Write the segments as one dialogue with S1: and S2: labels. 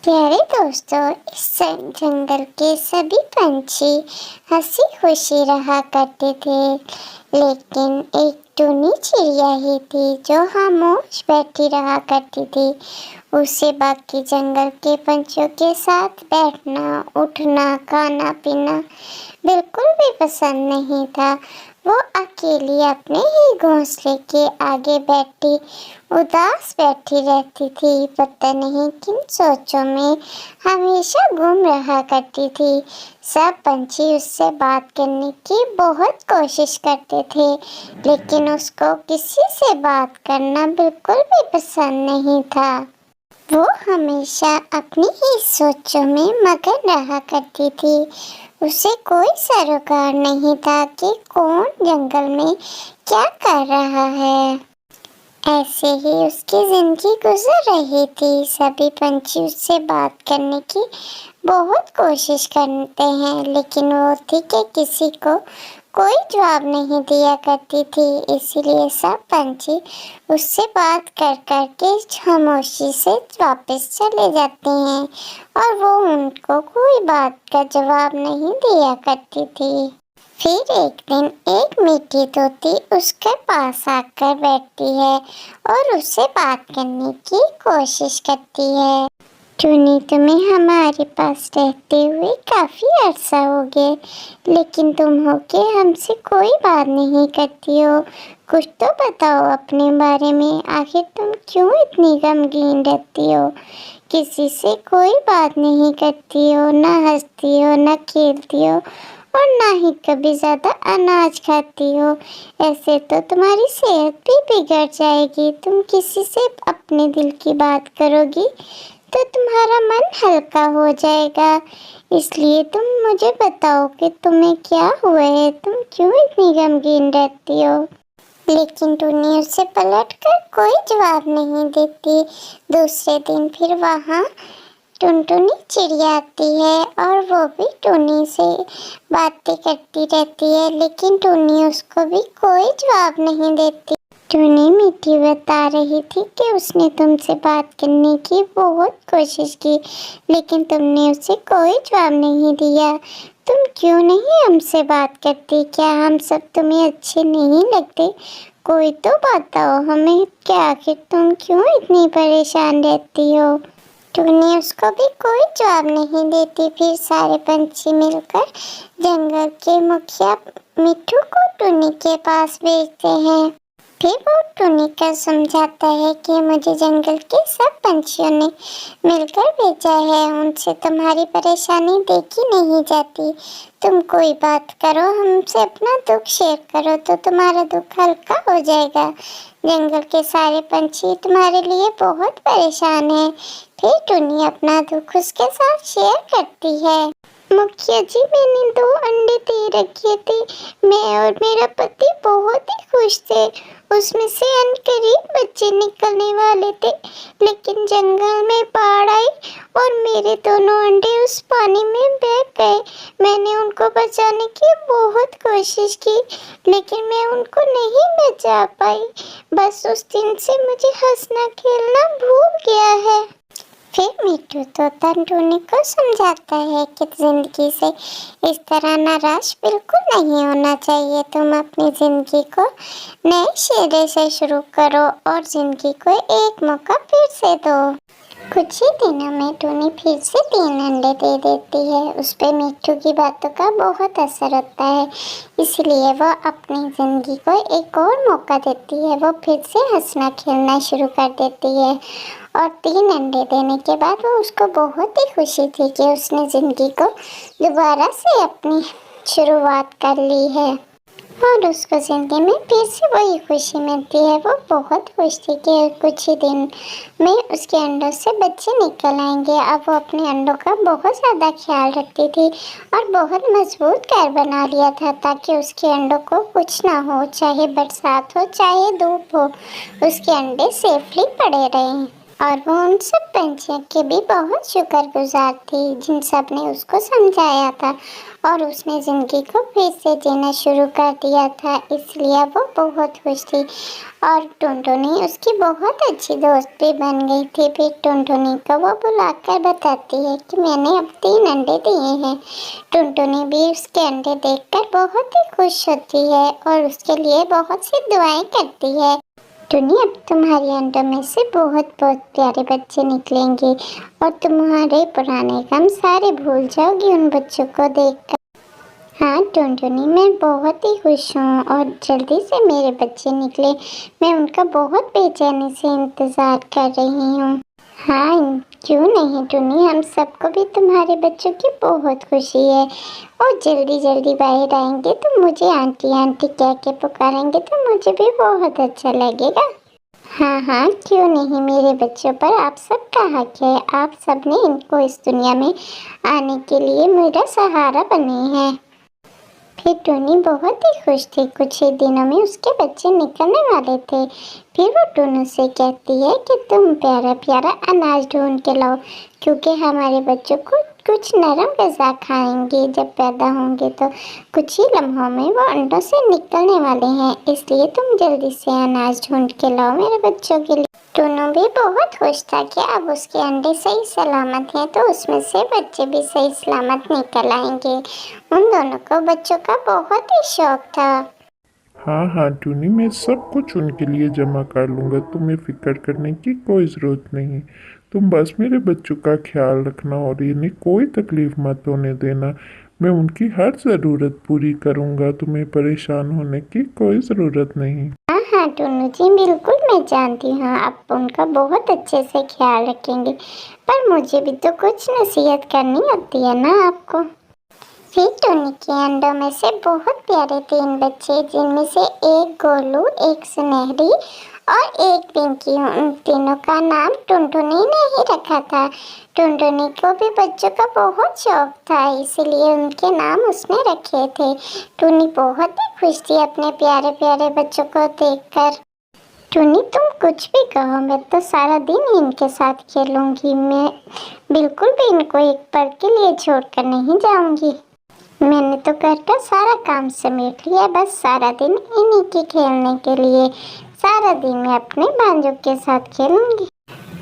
S1: प्यारे दोस्तों, इस जंगल के सभी पंछी हंसी खुशी रहा करते थे, लेकिन एक टूनी चिड़िया ही थी जो खामोश बैठी रहा करती थी। उसे बाकी जंगल के पंछियों के साथ बैठना, उठना, खाना पीना बिल्कुल भी पसंद नहीं था। वो अकेली अपने ही घोंसले के आगे बैठी उदास बैठी रहती थी, पता नहीं किन सोचों में हमेशा घूम रहा करती थी। सब पंछी उससे बात करने की बहुत कोशिश करते थे, लेकिन उसको किसी से बात करना बिल्कुल भी पसंद नहीं था। वो हमेशा अपनी ही सोचों में मगन रहा करती थी। उसे कोई सरोकार नहीं था कि कौन जंगल में क्या कर रहा है। ऐसे ही उसकी जिंदगी गुजर रही थी। सभी पंछी उससे बात करने की बहुत कोशिश करते हैं, लेकिन वो थी कि किसी को कोई जवाब नहीं दिया करती थी। इसीलिए सब पंछी उससे बात कर कर के खामोशी से वापस चले जाते हैं और वो उनको कोई बात का जवाब नहीं दिया करती थी। फिर एक दिन एक मीठी तोती उसके पास आकर बैठती है और उससे बात करने की कोशिश करती है। टूनी, तुम्हें हमारे पास रहते हुए काफी अरसा हो गया, लेकिन तुम हो के हमसे कोई बात नहीं करती हो। कुछ तो बताओ अपने बारे में। आखिर तुम क्यों इतनी गमगीन रहती हो? किसी से कोई बात नहीं करती हो, ना हंसती हो, ना खेलती हो और ना ही कभी ज्यादा अनाज खाती हो। ऐसे तो तुम्हारी सेहत भी बिगड़ जाएगी। तुम किसी से अपने दिल की बात करोगी तो तुम्हारा मन हल्का हो जाएगा। इसलिए तुम मुझे बताओ कि तुम्हें क्या हुआ है, तुम क्यों इतनी गमगीन रहती हो? लेकिन टूनी उससे पलटकर कोई जवाब नहीं देती। दूसरे दिन फिर वहाँ टुनटुनी चिड़िया आती है और वो भी टूनी से बातें करती रहती है, लेकिन टूनी उसको भी कोई जवाब नहीं देती। टूनी मीठी बता रही थी कि उसने तुमसे बात करने की बहुत कोशिश की, लेकिन तुमने उसे कोई जवाब नहीं दिया। तुम क्यों नहीं हमसे बात करती? क्या हम सब तुम्हें अच्छे नहीं लगते? कोई तो बताओ हमें, क्या आखिर तुम क्यों इतनी परेशान रहती हो? टूनी उसको भी कोई जवाब नहीं देती। फिर सारे पंछी मिलकर जंगल के मुखिया मिट्ठू को टूनी के पास भेजते हैं। फिर वो टूनी को समझाता है कि मुझे जंगल के सब पंछियों ने मिलकर भेजा है, उनसे तुम्हारी परेशानी देखी नहीं जाती। तुम कोई बात करो, हमसे अपना दुख शेयर करो तो तुम्हारा दुख हल्का हो जाएगा। जंगल के सारे पंछी तुम्हारे लिए बहुत परेशान हैं। फिर टूनी अपना दुख उसके साथ शेयर करती है। मुखिया जी, मैंने 2 अंडे दे रखे थे। मैं और मेरा पति बहुत ही खुश थे। उसमें से अनकरीब बच्चे निकलने वाले थे, लेकिन जंगल में बाढ़ आई और मेरे दोनों अंडे उस पानी में बह गए। मैंने उनको बचाने की बहुत कोशिश की, लेकिन मैं उनको नहीं बचा पाई। बस उस दिन से मुझे हंसना खेलना भूल गया है। फिर मिट्ठू तोता टूनी को समझाता है कि जिंदगी से इस तरह नाराज बिल्कुल नहीं होना चाहिए। तुम अपनी जिंदगी को नए सिरे से शुरू करो और जिंदगी को एक मौका फिर से दो। कुछ ही दिनों में टूनी फिर से 3 अंडे दे देती है। उस पे मिट्ठू की बातों का बहुत असर होता है, इसलिए वो अपनी जिंदगी को एक और मौका देती है। वो फिर से हंसना खेलना शुरू कर देती है और 3 अंडे देने के बाद वो उसको बहुत ही खुशी थी कि उसने जिंदगी को दोबारा से अपनी शुरुआत कर ली है और उसको जिंदगी में फिर से वही खुशी मिलती है। वो बहुत खुश थी कि कुछ ही दिन में उसके अंडों से बच्चे निकल आएंगे। अब वो अपने अंडों का बहुत ज़्यादा ख्याल रखती थी और बहुत मजबूत घर बना लिया था ताकि उसके अंडों को कुछ ना हो, चाहे बरसात हो चाहे धूप हो, उसके अंडे सेफली पड़े रहें। और वो उन सब पंछियों के भी बहुत शुक्रगुजार थी जिन सब ने उसको समझाया था और उसने ज़िंदगी को फिर से जीना शुरू कर दिया था, इसलिए वो बहुत खुश थी। और टुनटुनी उसकी बहुत अच्छी दोस्त भी बन गई थी। फिर टुनटुनी को वो बुलाकर बताती है कि मैंने अब 3 अंडे दिए हैं। टुनटुनी भी उसके अंडे देखकर बहुत ही खुश होती है और उसके लिए बहुत सी दुआएं करती है। टुनी, अब तुम्हारे अंडों में से बहुत बहुत प्यारे बच्चे निकलेंगे और तुम्हारे पुराने गम सारे भूल जाओगी उन बच्चों को देखकर। हाँ टुनटुनी, मैं बहुत ही खुश हूँ और जल्दी से मेरे बच्चे निकले, मैं उनका बहुत बेचैनी से इंतज़ार कर रही हूँ। हाँ क्यों नहीं टुनी, हम सबको भी तुम्हारे बच्चों की बहुत खुशी है और जल्दी जल्दी बाहर आएंगे तो मुझे आंटी आंटी कह के पुकारेंगे तो मुझे भी बहुत अच्छा लगेगा। हाँ हाँ क्यों नहीं, मेरे बच्चों पर आप सबका हक है, आप सब ने इनको इस दुनिया में आने के लिए मेरा सहारा बने हैं। फिर टुनी बहुत ही खुश थी। कुछ ही दिनों में उसके बच्चे निकलने वाले थे। फिर वो टुनू से कहती है कि तुम प्यारा प्यारा अनाज ढूंढ के लाओ, क्योंकि हमारे बच्चों को कुछ नरम ग़िज़ा खाएंगे जब पैदा होंगे तो कुछ ही लम्हों में वो अंडों से निकलने वाले हैं, इसलिए तुम जल्दी से अनाज ढूंढ के लाओ मेरे बच्चों के लिए। टुनू भी बहुत खुश था कि अब उसके अंडे सही सलामत हैं तो उसमें से बच्चे भी सही सलामत निकल आएंगे। उन दोनों को बच्चों का बहुत ही शौक था।
S2: हाँ हाँ टूनी, मैं सब कुछ उनके लिए जमा कर लूँगा, तुम्हें फिक्र करने की कोई ज़रूरत नहीं। तुम बस मेरे बच्चों का ख्याल रखना और इन्हें कोई तकलीफ़ मत होने देना। मैं उनकी हर ज़रूरत पूरी करूँगा, तुम्हें परेशान होने की कोई ज़रूरत नहीं।
S1: हाँ हाँ टुन्नू जी, बिल्कुल मैं जानती हूँ आप उनका बहुत अच्छे से ख्याल रखेंगे, पर मुझे भी तो कुछ नसीहत करनी होती है ना आपको। फिर टुनी के अंडों में से बहुत प्यारे 3 बच्चे, जिनमें से एक गोलू, एक सुनहरी और एक पिंकी, उन तीनों का नाम टुनटुनी ने ही रखा था। टुनटुनी को भी बच्चों का बहुत शौक था, इसलिए उनके नाम उसने रखे थे। टुनी बहुत ही खुश थी अपने प्यारे प्यारे बच्चों को देखकर। टुनी, तुम कुछ भी कहो, मैं तो सारा दिन इनके साथ खेलूंगी। मैं बिल्कुल भी इनको एक पल के लिए छोड़कर नहीं जाऊंगी। मैंने तो घर का सारा काम समेट लिया, बस सारा दिन इन्हीं के खेलने के लिए। सारा दिन मैं अपने भांजों के साथ खेलूंगी।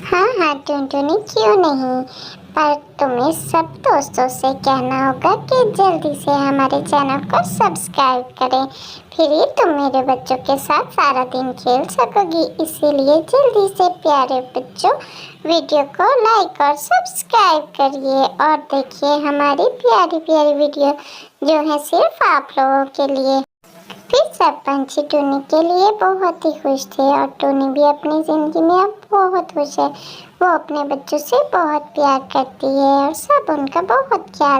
S1: हाँ हाँ टुनटुनी, क्यों नहीं, पर तुम्हें सब दोस्तों से कहना होगा कि जल्दी से हमारे चैनल को सब्सक्राइब करें, फिर ही तुम मेरे बच्चों के साथ सारा दिन खेल सकोगी। इसीलिए जल्दी से प्यारे बच्चों वीडियो को लाइक और सब्सक्राइब करिए और देखिए हमारी प्यारी प्यारी वीडियो जो है सिर्फ आप लोगों के लिए। फिर सब पंछी टुनी के लिए बहुत ही खुश थे और टुनी भी अपनी ज़िंदगी में अब बहुत खुश है। वो अपने बच्चों से बहुत प्यार करती है और सब उनका बहुत ख्याल